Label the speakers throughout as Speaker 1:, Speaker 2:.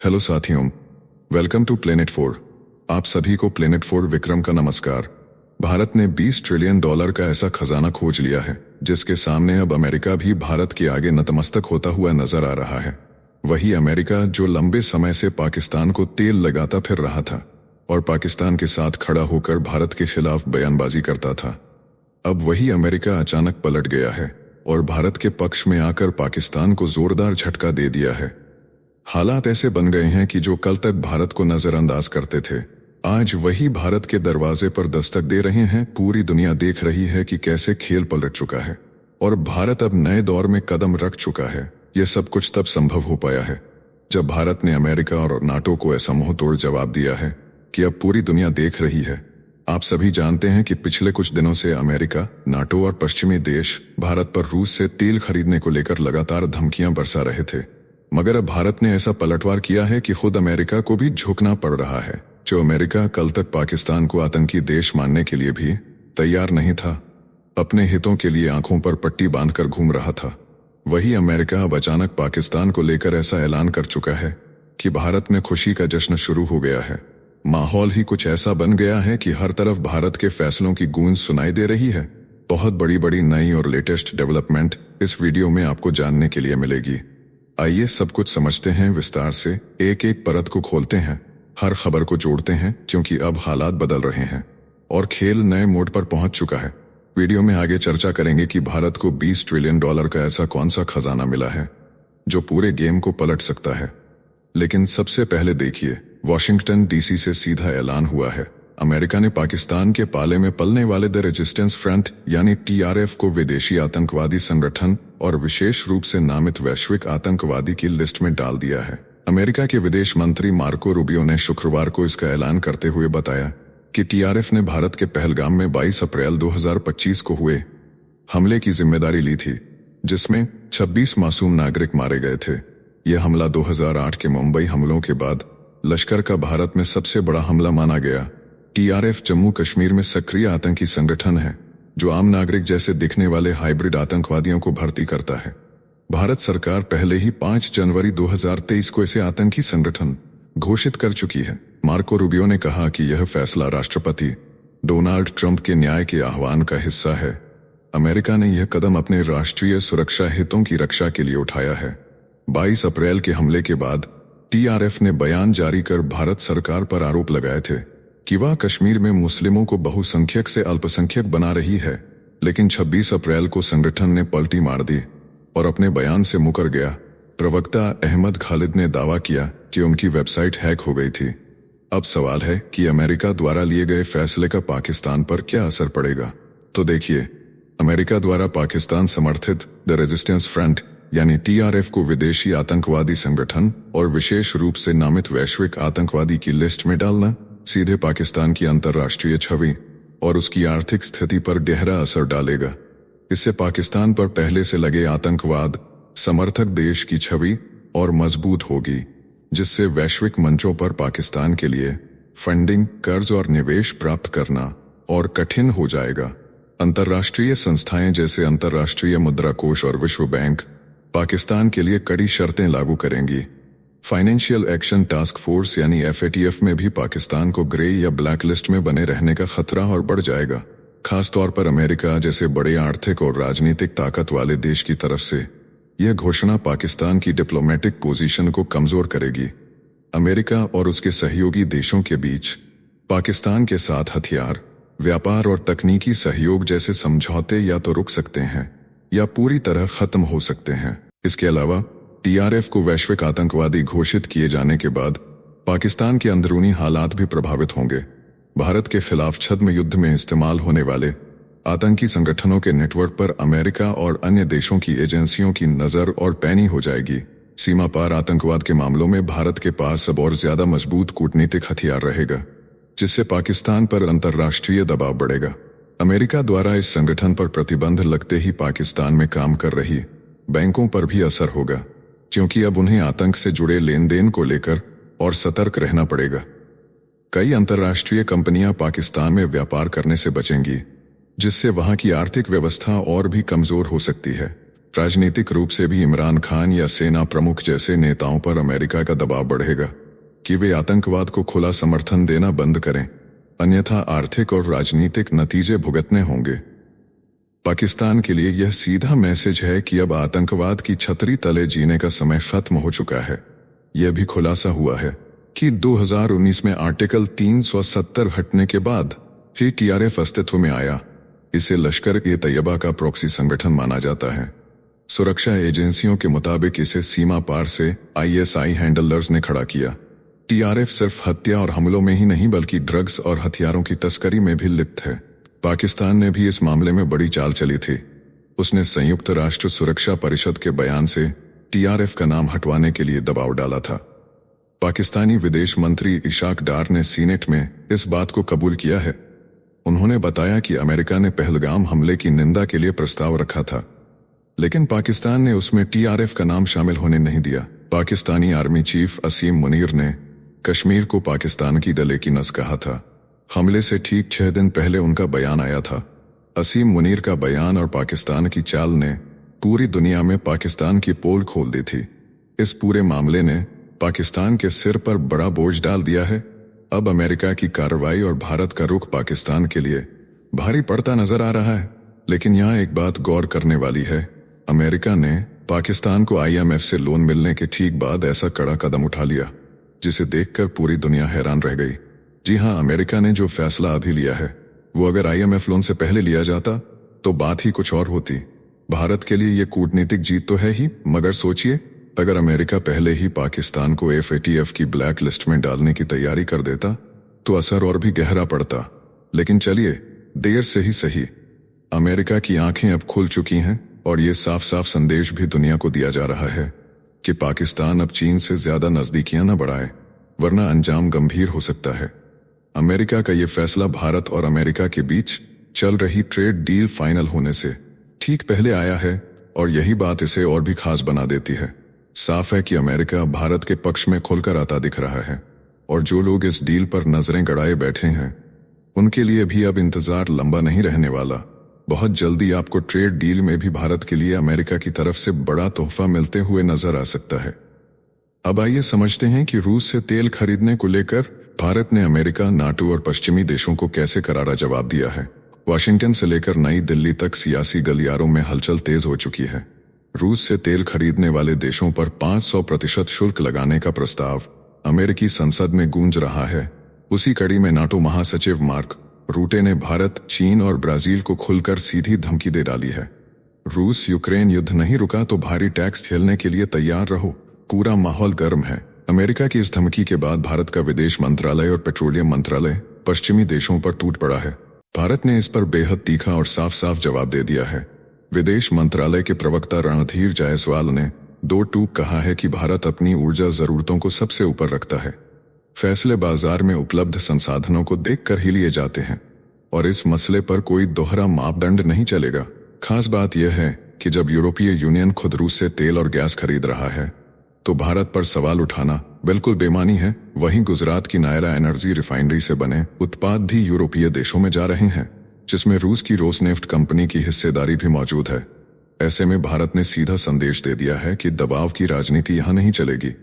Speaker 1: Hello साथियों, welcome to planet 4। आप सभी को प्लेनेट 4 विक्रम का नमस्कार। भारत ने $20 ट्रिलियन का ऐसा खजाना खोज लिया है जिसके सामने अब अमेरिका भी भारत के आगे नतमस्तक होता हुआ नजर आ रहा है। वही अमेरिका जो लंबे समय से पाकिस्तान को तेल लगाता फिर रहा था और पाकिस्तान के साथ खड़ा होकर भारत के खिलाफ बयानबाजी करता था, अब वही अमेरिका अचानक पलट गया है और भारत के पक्ष में आकर पाकिस्तान को जोरदार झटका दे दिया है। हालात ऐसे बन गए हैं कि जो कल तक भारत को नजरअंदाज करते थे, आज वही भारत के दरवाजे पर दस्तक दे रहे हैं। पूरी दुनिया देख रही है कि कैसे खेल पलट चुका है और भारत अब नए दौर में कदम रख चुका है। यह सब कुछ तब संभव हो पाया है जब भारत ने अमेरिका और नाटो को ऐसा मुंहतोड़ जवाब दिया है कि अब पूरी दुनिया देख रही है। आप सभी जानते हैं कि पिछले कुछ दिनों से अमेरिका, नाटो और पश्चिमी देश भारत पर रूस से तेल खरीदने को लेकर लगातार धमकियां बरसा रहे थे, मगर अब भारत ने ऐसा पलटवार किया है कि खुद अमेरिका को भी झुकना पड़ रहा है। जो अमेरिका कल तक पाकिस्तान को आतंकी देश मानने के लिए भी तैयार नहीं था, अपने हितों के लिए आंखों पर पट्टी बांधकर घूम रहा था, वही अमेरिका अब अचानक पाकिस्तान को लेकर ऐसा ऐलान कर चुका है कि भारत में खुशी का जश्न शुरू हो गया है। माहौल ही कुछ ऐसा बन गया है कि हर तरफ भारत के फैसलों की गूंज सुनाई दे रही है। बहुत बड़ी बड़ी नई और लेटेस्ट डेवलपमेंट इस वीडियो में आपको जानने के लिए मिलेगी। आइए सब कुछ समझते हैं विस्तार से, एक एक परत को खोलते हैं, हर खबर को जोड़ते हैं, क्योंकि अब हालात बदल रहे हैं और खेल नए मोड़ पर पहुंच चुका है। वीडियो में आगे चर्चा करेंगे कि भारत को $20 ट्रिलियन का ऐसा कौन सा खजाना मिला है जो पूरे गेम को पलट सकता है। लेकिन सबसे पहले देखिए, वॉशिंगटन डीसी से सीधा ऐलान हुआ है। अमेरिका ने पाकिस्तान के पाले में पलने वाले द रेजिस्टेंस फ्रंट यानी TRF को विदेशी आतंकवादी संगठन और विशेष रूप से नामित वैश्विक आतंकवादी की लिस्ट में डाल दिया है। अमेरिका के विदेश मंत्री मार्को रूबियो ने शुक्रवार को इसका ऐलान करते हुए बताया कि TRF ने भारत के पहलगाम में 22 अप्रैल 2025 को हुए हमले की जिम्मेदारी ली थी, जिसमें 26 मासूम नागरिक मारे गए थे। यह हमला 2008 के मुंबई हमलों के बाद लश्कर का भारत में सबसे बड़ा हमला माना गया। TRF जम्मू कश्मीर में सक्रिय आतंकी संगठन है जो आम नागरिक जैसे दिखने वाले हाइब्रिड आतंकवादियों को भर्ती करता है। भारत सरकार पहले ही 5 जनवरी 2023 को इसे आतंकी संगठन घोषित कर चुकी है। मार्को रूबियो ने कहा कि यह फैसला राष्ट्रपति डोनाल्ड ट्रंप के न्याय के आह्वान का हिस्सा है। अमेरिका ने यह कदम अपने राष्ट्रीय सुरक्षा हितों की रक्षा के लिए उठाया है। 22 अप्रैल के हमले के बाद TRF ने बयान जारी कर भारत सरकार पर आरोप लगाए थे कि वह कश्मीर में मुस्लिमों को बहुसंख्यक से अल्पसंख्यक बना रही है। लेकिन 26 अप्रैल को संगठन ने पलटी मार दी और अपने बयान से मुकर गया। प्रवक्ता अहमद खालिद ने दावा किया कि उनकी वेबसाइट हैक हो गई थी। अब सवाल है कि अमेरिका द्वारा लिए गए फैसले का पाकिस्तान पर क्या असर पड़ेगा। तो देखिए, अमेरिका द्वारा पाकिस्तान समर्थित द रेजिस्टेंस फ्रंट यानी TRF को विदेशी आतंकवादी संगठन और विशेष रूप से नामित वैश्विक आतंकवादी की लिस्ट में डालना सीधे पाकिस्तान की अंतर्राष्ट्रीय छवि और उसकी आर्थिक स्थिति पर गहरा असर डालेगा। इससे पाकिस्तान पर पहले से लगे आतंकवाद समर्थक देश की छवि और मजबूत होगी, जिससे वैश्विक मंचों पर पाकिस्तान के लिए फंडिंग, कर्ज और निवेश प्राप्त करना और कठिन हो जाएगा। अंतर्राष्ट्रीय संस्थाएं जैसे अंतर्राष्ट्रीय मुद्रा कोष और विश्व बैंक पाकिस्तान के लिए कड़ी शर्तें लागू करेंगी। फाइनेंशियल एक्शन टास्क फोर्स यानी FATF में भी पाकिस्तान को ग्रे या ब्लैक लिस्ट में बने रहने का खतरा और बढ़ जाएगा। खासतौर पर अमेरिका जैसे बड़े आर्थिक और राजनीतिक ताकत वाले देश की तरफ से यह घोषणा पाकिस्तान की डिप्लोमेटिक पोजीशन को कमजोर करेगी। अमेरिका और उसके सहयोगी देशों के बीच पाकिस्तान के साथ हथियार, व्यापार और तकनीकी सहयोग जैसे समझौते या तो रुक सकते हैं या पूरी तरह खत्म हो सकते हैं। इसके अलावा TRF को वैश्विक आतंकवादी घोषित किए जाने के बाद पाकिस्तान के अंदरूनी हालात भी प्रभावित होंगे। भारत के खिलाफ छद्म युद्ध में इस्तेमाल होने वाले आतंकी संगठनों के नेटवर्क पर अमेरिका और अन्य देशों की एजेंसियों की नजर और पैनी हो जाएगी। सीमा पार आतंकवाद के मामलों में भारत के पास अब और ज्यादा मजबूत कूटनीतिक हथियार रहेगा, जिससे पाकिस्तान पर अंतर्राष्ट्रीय दबाव बढ़ेगा। अमेरिका द्वारा इस संगठन पर प्रतिबंध लगते ही पाकिस्तान में काम कर रही बैंकों पर भी असर होगा, क्योंकि अब उन्हें आतंक से जुड़े लेन देन को लेकर और सतर्क रहना पड़ेगा। कई अंतर्राष्ट्रीय कंपनियां पाकिस्तान में व्यापार करने से बचेंगी, जिससे वहां की आर्थिक व्यवस्था और भी कमजोर हो सकती है। राजनीतिक रूप से भी इमरान खान या सेना प्रमुख जैसे नेताओं पर अमेरिका का दबाव बढ़ेगा कि वे आतंकवाद को खुला समर्थन देना बंद करें, अन्यथा आर्थिक और राजनीतिक नतीजे भुगतने होंगे। पाकिस्तान के लिए यह सीधा मैसेज है कि अब आतंकवाद की छतरी तले जीने का समय खत्म हो चुका है। यह भी खुलासा हुआ है कि 2019 में आर्टिकल 370 हटने के बाद ही टीआरएफ अस्तित्व में आया। इसे लश्कर-ए-तैयबा का प्रॉक्सी संगठन माना जाता है। सुरक्षा एजेंसियों के मुताबिक इसे सीमा पार से आईएसआई हैंडलर्स ने खड़ा किया। टीआरएफ सिर्फ हत्या और हमलों में ही नहीं बल्कि ड्रग्स और हथियारों की तस्करी में भी लिप्त है। पाकिस्तान ने भी इस मामले में बड़ी चाल चली थी। उसने संयुक्त राष्ट्र सुरक्षा परिषद के बयान से टीआरएफ का नाम हटवाने के लिए दबाव डाला था। पाकिस्तानी विदेश मंत्री इशाक डार ने सीनेट में इस बात को कबूल किया है। उन्होंने बताया कि अमेरिका ने पहलगाम हमले की निंदा के लिए प्रस्ताव रखा था, लेकिन पाकिस्तान ने उसमें टीआरएफ का नाम शामिल होने नहीं दिया। पाकिस्तानी आर्मी चीफ असीम मुनीर ने कश्मीर को पाकिस्तान की दले की नस कहा था। हमले से ठीक 6 दिन पहले उनका बयान आया था। असीम मुनीर का बयान और पाकिस्तान की चाल ने पूरी दुनिया में पाकिस्तान की पोल खोल दी थी। इस पूरे मामले ने पाकिस्तान के सिर पर बड़ा बोझ डाल दिया है। अब अमेरिका की कार्रवाई और भारत का रुख पाकिस्तान के लिए भारी पड़ता नजर आ रहा है। लेकिन यहाँ एक बात गौर करने वाली है, अमेरिका ने पाकिस्तान को आईएमएफ से लोन मिलने के ठीक बाद ऐसा कड़ा कदम उठा लिया जिसे देखकर पूरी दुनिया हैरान रह गई। जी हाँ, अमेरिका ने जो फैसला अभी लिया है वो अगर आईएमएफ लोन से पहले लिया जाता तो बात ही कुछ और होती। भारत के लिए ये कूटनीतिक जीत तो है ही, मगर सोचिए अगर अमेरिका पहले ही पाकिस्तान को एफएटीएफ की ब्लैक लिस्ट में डालने की तैयारी कर देता तो असर और भी गहरा पड़ता। लेकिन चलिए, देर से ही सही, अमेरिका की आंखें अब खुल चुकी हैं और ये साफ साफ संदेश भी दुनिया को दिया जा रहा है कि पाकिस्तान अब चीन से ज्यादा नजदीकियां न बढ़ाए, वरना अंजाम गंभीर हो सकता है। अमेरिका का ये फैसला भारत और अमेरिका के बीच चल रही ट्रेड डील फाइनल होने से ठीक पहले आया है और यही बात इसे और भी खास बना देती है। साफ है कि अमेरिका भारत के पक्ष में खुलकर आता दिख रहा है और जो लोग इस डील पर नजरें गड़ाए बैठे हैं उनके लिए भी अब इंतजार लंबा नहीं रहने वाला। बहुत जल्दी आपको ट्रेड डील में भी भारत के लिए अमेरिका की तरफ से बड़ा तोहफा मिलते हुए नजर आ सकता है। अब आइए समझते हैं कि रूस से तेल खरीदने को लेकर भारत ने अमेरिका, नाटो और पश्चिमी देशों को कैसे करारा जवाब दिया है। वाशिंगटन से लेकर नई दिल्ली तक सियासी गलियारों में हलचल तेज हो चुकी है। रूस से तेल खरीदने वाले देशों पर 500% शुल्क लगाने का प्रस्ताव अमेरिकी संसद में गूंज रहा है। उसी कड़ी में नाटो महासचिव मार्क रूटे ने भारत, चीन और ब्राजील को खुलकर सीधी धमकी दे डाली है। रूस यूक्रेन युद्ध नहीं रुका तो भारी टैक्स झेलने के लिए तैयार रहो। पूरा माहौल गर्म है। अमेरिका की इस धमकी के बाद भारत का विदेश मंत्रालय और पेट्रोलियम मंत्रालय पश्चिमी देशों पर टूट पड़ा है। भारत ने इस पर बेहद तीखा और साफ साफ जवाब दे दिया है। विदेश मंत्रालय के प्रवक्ता रणधीर जायसवाल ने दो टूक कहा है कि भारत अपनी ऊर्जा जरूरतों को सबसे ऊपर रखता है। फैसले बाजार में उपलब्ध संसाधनों को देखकर ही लिए जाते हैं और इस मसले पर कोई दोहरा मापदंड नहीं चलेगा। खास बात यह है कि जब यूरोपीय यूनियन खुद रूस से तेल और गैस खरीद रहा है तो भारत पर सवाल उठाना बिल्कुल बेमानी है। वहीं गुजरात की नायरा एनर्जी रिफाइनरी से बने उत्पाद भी यूरोपीय देशों में जा रहे हैं, जिसमें रूस की रोसनेफ्ट कंपनी की हिस्सेदारी भी मौजूद है। ऐसे में भारत ने सीधा संदेश दे दिया है कि दबाव की राजनीति यहां नहीं चलेगी।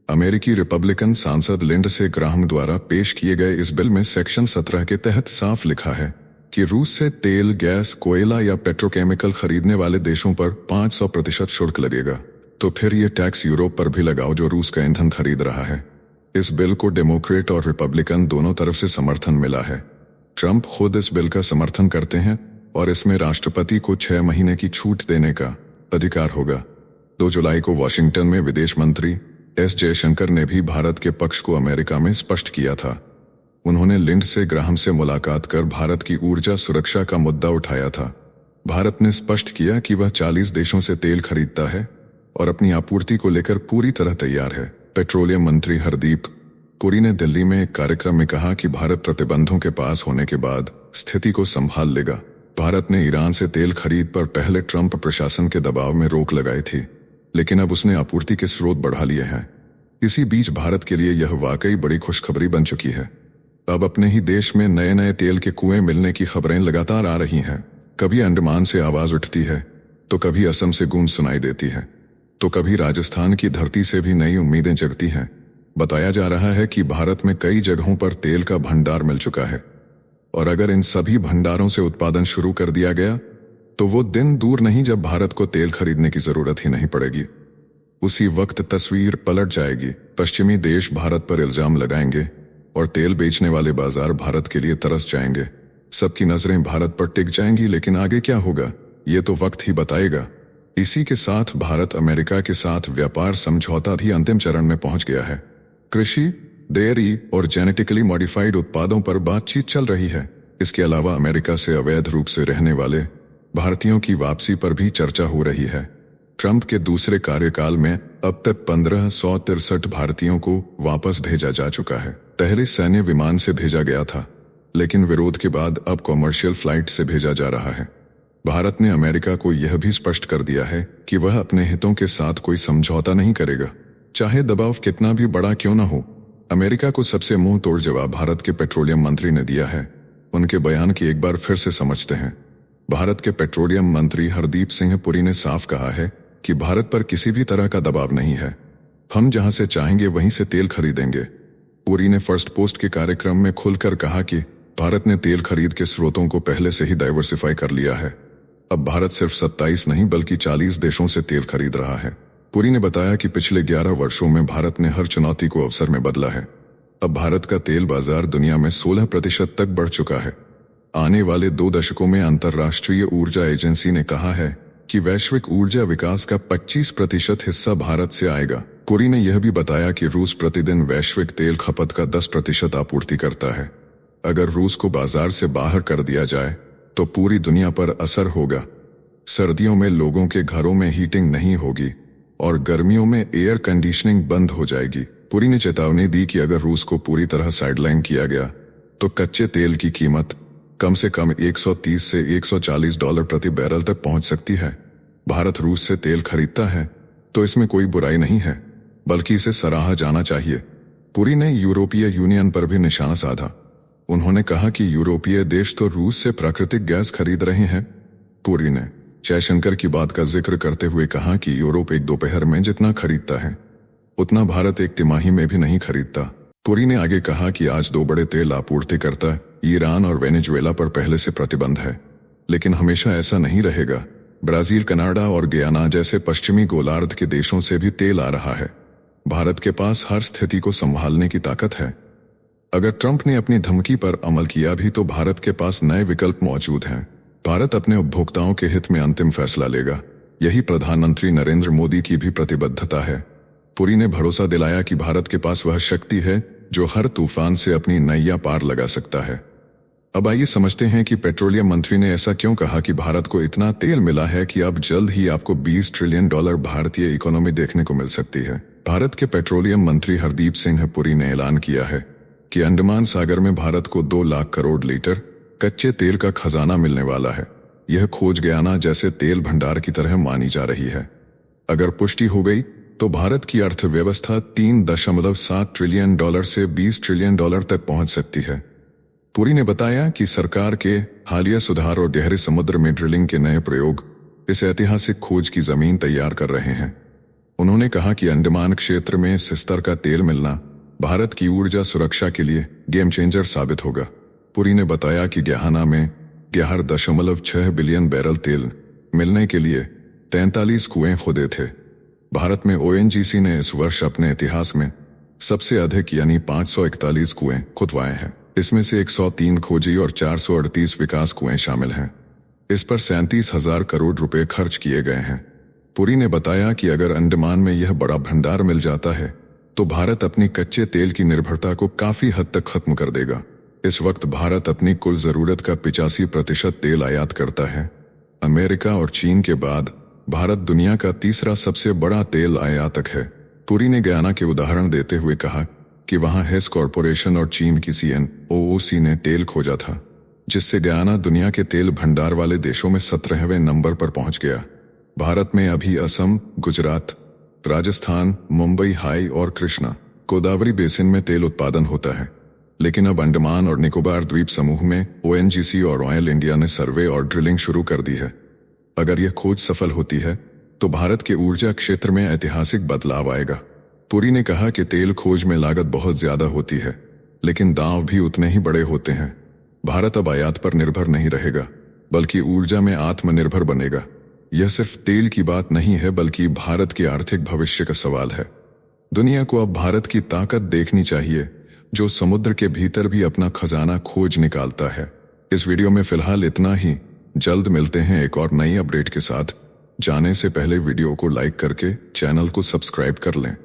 Speaker 1: अमेरिकी रिपब्लिकन सांसद लिंडसे ग्राहम द्वारा पेश किए गए इस बिल में सेक्शन 17 के तहत साफ लिखा है कि रूस से तेल, गैस, कोयला या पेट्रोकेमिकल खरीदने वाले देशों पर 500% शुल्क लगेगा। तो फिर ये टैक्स यूरोप पर भी लगाओ जो रूस का ईंधन खरीद रहा है। इस बिल को डेमोक्रेट और रिपब्लिकन दोनों तरफ से समर्थन मिला है। ट्रंप खुद इस बिल का समर्थन करते हैं और इसमें राष्ट्रपति को 6 महीने की छूट देने का अधिकार होगा। 2 जुलाई को वॉशिंगटन में विदेश मंत्री एस जयशंकर ने भी भारत के पक्ष को अमेरिका में स्पष्ट किया था। उन्होंने लिंडसे ग्राहम से मुलाकात कर भारत की ऊर्जा सुरक्षा का मुद्दा उठाया था। भारत ने स्पष्ट किया कि वह 40 देशों से तेल खरीदता है और अपनी आपूर्ति को लेकर पूरी तरह तैयार है। पेट्रोलियम मंत्री हरदीप पुरी ने दिल्ली में एक कार्यक्रम में कहा कि भारत प्रतिबंधों के पास होने के बाद स्थिति को संभाल लेगा। भारत ने ईरान से तेल खरीद पर पहले ट्रंप प्रशासन के दबाव में रोक लगाई थी, लेकिन अब उसने आपूर्ति के स्रोत बढ़ा लिए हैं। इसी बीच भारत के लिए यह वाकई बड़ी खुशखबरी बन चुकी है। अब अपने ही देश में नए नए तेल के कुएं मिलने की खबरें लगातार आ रही हैं। कभी अंडमान से आवाज उठती है, तो कभी असम से गूंज सुनाई देती है, तो कभी राजस्थान की धरती से भी नई उम्मीदें जगती हैं। बताया जा रहा है कि भारत में कई जगहों पर तेल का भंडार मिल चुका है, और अगर इन सभी भंडारों से उत्पादन शुरू कर दिया गया तो वो दिन दूर नहीं जब भारत को तेल खरीदने की जरूरत ही नहीं पड़ेगी। उसी वक्त तस्वीर पलट जाएगी। पश्चिमी देश भारत पर इल्जाम लगाएंगे और तेल बेचने वाले बाजार भारत के लिए तरस जाएंगे। सबकी नजरें भारत पर टिक जाएंगी, लेकिन आगे क्या होगा ये तो वक्त ही बताएगा। इसी के साथ भारत अमेरिका के साथ व्यापार समझौता भी अंतिम चरण में पहुंच गया है। कृषि, डेयरी और जेनेटिकली मॉडिफाइड उत्पादों पर बातचीत चल रही है। इसके अलावा अमेरिका से अवैध रूप से रहने वाले भारतीयों की वापसी पर भी चर्चा हो रही है। ट्रंप के दूसरे कार्यकाल में अब तक 1563 भारतीयों को वापस भेजा जा चुका है। पहले सैन्य विमान से भेजा गया था, लेकिन विरोध के बाद अब कॉमर्शियल फ्लाइट से भेजा जा रहा है। भारत ने अमेरिका को यह भी स्पष्ट कर दिया है कि वह अपने हितों के साथ कोई समझौता नहीं करेगा, चाहे दबाव कितना भी बड़ा क्यों न हो। अमेरिका को सबसे मुंह तोड़ जवाब भारत के पेट्रोलियम मंत्री ने दिया है। उनके बयान की एक बार फिर से समझते हैं। भारत के पेट्रोलियम मंत्री हरदीप सिंह पुरी ने साफ कहा है कि भारत पर किसी भी तरह का दबाव नहीं है। हम जहां से चाहेंगे वहीं से तेल खरीदेंगे। पुरी ने फर्स्ट पोस्ट के कार्यक्रम में खुलकर कहा कि भारत ने तेल खरीद के स्रोतों को पहले से ही डाइवर्सिफाई कर लिया है। अब भारत सिर्फ 27 नहीं बल्कि 40 देशों से तेल खरीद रहा है। पुरी ने बताया कि पिछले 11 वर्षों में भारत ने हर चुनौती को अवसर में बदला है। अब भारत का तेल बाजार दुनिया में 16% तक बढ़ चुका है। आने वाले 2 दशकों में अंतर्राष्ट्रीय ऊर्जा एजेंसी ने कहा है कि वैश्विक ऊर्जा विकास का 25% हिस्सा भारत से आएगा। पुरी ने यह भी बताया कि रूस प्रतिदिन वैश्विक तेल खपत का 10% आपूर्ति करता है। अगर रूस को बाजार से बाहर कर दिया जाए तो पूरी दुनिया पर असर होगा। सर्दियों में लोगों के घरों में हीटिंग नहीं होगी और गर्मियों में एयर कंडीशनिंग बंद हो जाएगी। पुरी ने चेतावनी दी कि अगर रूस को पूरी तरह साइडलाइन किया गया तो कच्चे तेल की कीमत कम से कम 130 से 140 डॉलर प्रति बैरल तक पहुंच सकती है। भारत रूस से तेल खरीदता है तो इसमें कोई बुराई नहीं है, बल्कि इसे सराहा जाना चाहिए। पुरी ने यूरोपीय यूनियन पर भी निशाना साधा। उन्होंने कहा कि यूरोपीय देश तो रूस से प्राकृतिक गैस खरीद रहे हैं। पुरी ने जयशंकर की बात का जिक्र करते हुए कहा कि यूरोप एक दोपहर में जितना खरीदता है उतना भारत एक तिमाही में भी नहीं खरीदता। पुरी ने आगे कहा कि आज 2 बड़े तेल आपूर्तिकर्ता ईरान और वेनेजुएला पर पहले से प्रतिबंध है, लेकिन हमेशा ऐसा नहीं रहेगा। ब्राजील, कनाडा और गयाना जैसे पश्चिमी गोलार्ध के देशों से भी तेल आ रहा है। भारत के पास हर स्थिति को संभालने की ताकत है। अगर ट्रंप ने अपनी धमकी पर अमल किया भी तो भारत के पास नए विकल्प मौजूद हैं। भारत अपने उपभोक्ताओं के हित में अंतिम फैसला लेगा। यही प्रधानमंत्री नरेंद्र मोदी की भी प्रतिबद्धता है। पुरी ने भरोसा दिलाया कि भारत के पास वह शक्ति है जो हर तूफान से अपनी नैया पार लगा सकता है। अब आइए समझते हैं कि पेट्रोलियम मंत्री ने ऐसा क्यों कहा कि भारत को इतना तेल मिला है कि अब जल्द ही आपको $20 ट्रिलियन भारतीय इकोनॉमी देखने को मिल सकती है। भारत के पेट्रोलियम मंत्री हरदीप सिंह पुरी ने ऐलान किया है कि अंडमान सागर में भारत को 2 लाख करोड़ लीटर कच्चे तेल का खजाना मिलने वाला है। यह खोज गयाना जैसे तेल भंडार की तरह मानी जा रही है। अगर पुष्टि हो गई तो भारत की अर्थव्यवस्था $3.7 ट्रिलियन से $20 ट्रिलियन तक पहुंच सकती है। पुरी ने बताया कि सरकार के हालिया सुधार और गहरे समुद्र में ड्रिलिंग के नए प्रयोग इस ऐतिहासिक खोज की जमीन तैयार कर रहे हैं। उन्होंने कहा कि अंडमान क्षेत्र में इस स्तर का तेल मिलना भारत की ऊर्जा सुरक्षा के लिए गेम चेंजर साबित होगा। पुरी ने बताया कि गयाना में 11.6 बिलियन बैरल तेल मिलने के लिए 43 कुएं खोदे थे। भारत में ONGC ने इस वर्ष अपने इतिहास में सबसे अधिक यानी 541 कुएं खुदवाए हैं। इसमें से 103 खोजी और 438 विकास कुएं शामिल हैं। इस पर 37,000 करोड़ रुपए खर्च किए गए हैं। पुरी ने बताया कि अगर अंडमान में यह बड़ा भंडार मिल जाता है तो भारत अपनी कच्चे तेल की निर्भरता को काफी हद तक खत्म कर देगा। इस वक्त भारत अपनी कुल जरूरत का 85% तेल आयात करता है। अमेरिका और चीन के बाद भारत दुनिया का तीसरा सबसे बड़ा तेल आयातक है। पुरी ने गयाना के उदाहरण देते हुए कहा कि वहां हेस कॉरपोरेशन और चीन की CNOOC ने तेल खोजा था, जिससे गयाना दुनिया के तेल भंडार वाले देशों में 17वें नंबर पर पहुंच गया। भारत में अभी असम, गुजरात, राजस्थान, मुंबई हाई और कृष्णा गोदावरी बेसिन में तेल उत्पादन होता है, लेकिन अब अंडमान और निकोबार द्वीप समूह में ONGC और ऑयल इंडिया ने सर्वे और ड्रिलिंग शुरू कर दी है। अगर यह खोज सफल होती है तो भारत के ऊर्जा क्षेत्र में ऐतिहासिक बदलाव आएगा। पुरी ने कहा कि तेल खोज में लागत बहुत ज्यादा होती है, लेकिन दांव भी उतने ही बड़े होते हैं। भारत अब आयात पर निर्भर नहीं रहेगा, बल्कि ऊर्जा में आत्मनिर्भर बनेगा। यह सिर्फ तेल की बात नहीं है, बल्कि भारत के आर्थिक भविष्य का सवाल है। दुनिया को अब भारत की ताकत देखनी चाहिए, जो समुद्र के भीतर भी अपना खजाना खोज निकालता है। इस वीडियो में फिलहाल इतना ही। जल्द मिलते हैं एक और नई अपडेट के साथ। जाने से पहले वीडियो को लाइक करके चैनल को सब्सक्राइब कर लें।